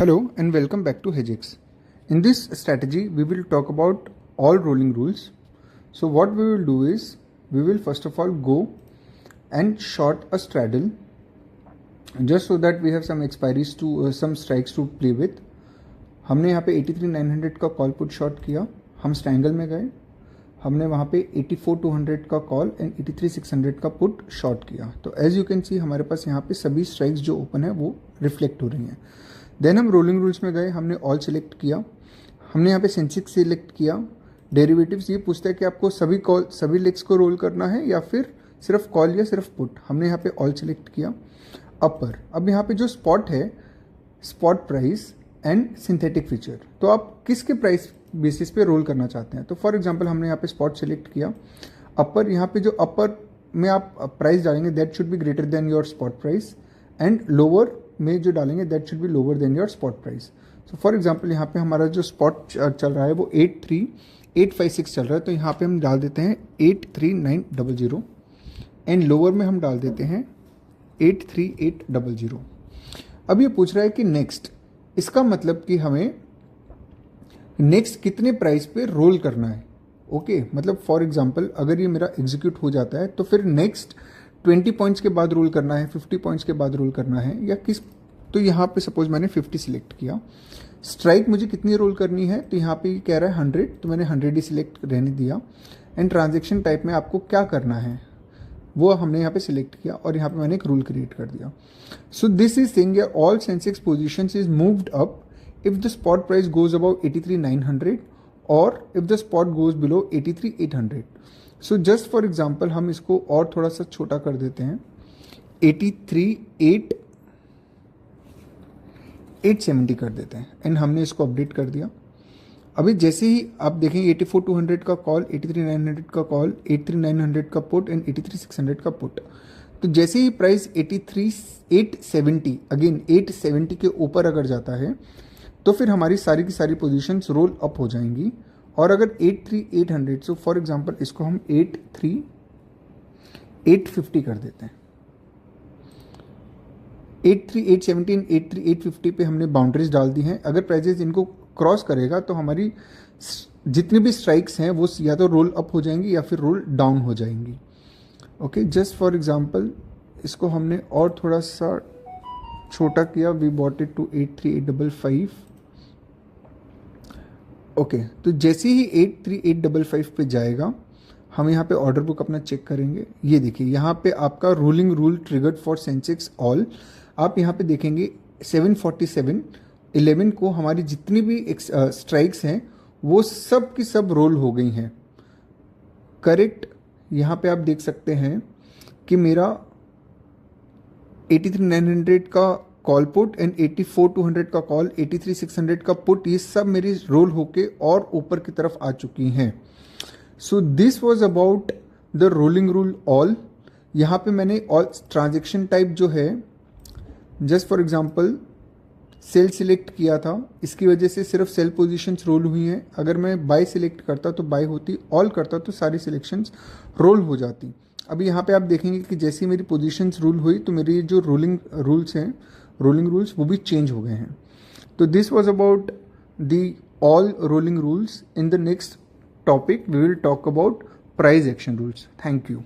Hello and welcome back to Hedgex. In this strategy, we will talk about all rolling rules. So what we will do is, we will first of all go and short a straddle, just so that we have some expiries to some strikes to play with. हमने यहाँ पे 83,900 का call put short किया, हम strangle में गए, हमने वहाँ पे 84,200 का कॉल एंड 83,600 का पुट शॉर्ट किया. तो एज यू कैन सी हमारे पास यहाँ पे सभी स्ट्राइक्स जो ओपन है वो रिफ्लेक्ट हो रही हैं. देन हम रोलिंग रूल्स में गए, हमने ऑल सेलेक्ट किया, हमने यहाँ पे सेंसेक्स सेलेक्ट किया. डेरिवेटिव्स ये पूछता है कि आपको सभी लेग्स को रोल करना है या फिर सिर्फ कॉल या सिर्फ पुट. हमने यहाँ पे ऑल सेलेक्ट किया. अपर, अब यहाँ पे जो स्पॉट है, spot price and synthetic feature, तो आप किसके प्राइस बेसिस पे रोल करना चाहते हैं. तो फॉर एग्जांपल हमने यहाँ पे स्पॉट सेलेक्ट किया. अपर, यहाँ पे जो अपर में आप प्राइस डालेंगे that should be greater than your spot price, and lower में जो डालेंगे that should be lower than your spot price. So for example यहाँ पे हमारा जो स्पॉट चल रहा है वो 83,856 चल रहा है, तो यहाँ पे हम डाल देते हैं 83,900 एंड लोअर में हम डाल देते हैं 83,800. अब ये पूछ रहा है कि नेक्स्ट, इसका मतलब कि हमें नेक्स्ट कितने प्राइस पे रोल करना है. ओके, मतलब फॉर एग्जांपल अगर ये मेरा एग्जीक्यूट हो जाता है तो फिर नेक्स्ट 20 पॉइंट्स के बाद रोल करना है, 50 पॉइंट्स के बाद रोल करना है या किस. तो यहाँ पे सपोज मैंने 50 सिलेक्ट किया. स्ट्राइक मुझे कितनी रोल करनी है, तो यहाँ पे ये कह रहा है 100, तो मैंने 100 ही सिलेक्ट रहने दिया. एंड ट्रांजेक्शन टाइप में आपको क्या करना है वो हमने यहाँ पे सिलेक्ट किया और यहाँ पे मैंने एक रूल क्रिएट कर दिया. So this is saying all Sensex positions is moved up if the spot price goes above 83,900 or if the spot goes below 83,800. So just for example हम इसको और थोड़ा सा छोटा कर देते हैं, 83,870 कर देते हैं एंड हमने इसको अपडेट कर दिया. अभी जैसे ही आप देखेंगे 84,200 का कॉल, 83,900 का कॉल, 83,900 का पुट एंड 83,600 का पुट. तो जैसे ही प्राइस 83,870 अगेन 870 के ऊपर अगर जाता है तो फिर हमारी सारी की सारी पोजीशंस रोल अप हो जाएंगी. और अगर 83,800, सो फॉर एग्जांपल इसको हम 83,850 कर देते हैं. 83,870 83,850 पे हमने बाउंड्रीज डाल दी हैं. अगर प्राइजेस इनको क्रॉस करेगा तो हमारी जितनी भी स्ट्राइक्स हैं वो या तो रोल अप हो जाएंगी या फिर रोल डाउन हो जाएंगी. ओके, जस्ट फॉर एग्जांपल इसको हमने और थोड़ा सा छोटा किया. We bought it to 83,855. Okay, तो जैसे ही 83,855 पे जाएगा हम यहाँ पे ऑर्डर बुक अपना चेक करेंगे. ये देखिए यहाँ पे आपका rolling rule triggered for Sensex all. आप यहाँ पे देखेंगे 747.11 को हमारी जितनी भी स्ट्राइक्स हैं वो सब की सब रोल हो गई हैं. करेक्ट, यहाँ पे आप देख सकते हैं कि मेरा 83,900 का कॉल पुट एंड 84,200 का कॉल, 83,600 का पुट, ये सब मेरी रोल होके और ऊपर की तरफ आ चुकी हैं. So this was about the rolling rule all. यहाँ पे मैंने ऑल ट्रांजेक्शन टाइप जो है, just for example sale select किया था, इसकी वजह से सिर्फ सेल पोजीशंस रोल हुई हैं. अगर मैं बाय सिलेक्ट करता तो बाय होती, ऑल करता तो सारी सिलेक्शंस रोल हो जाती. अभी यहाँ पे आप देखेंगे कि जैसी मेरी पोजीशंस रूल हुई तो मेरी जो रोलिंग रूल्स हैं, रोलिंग रूल्स वो भी चेंज हो गए हैं. तो this was about the all rolling rules. In the next topic we will talk about price action rules. Thank you.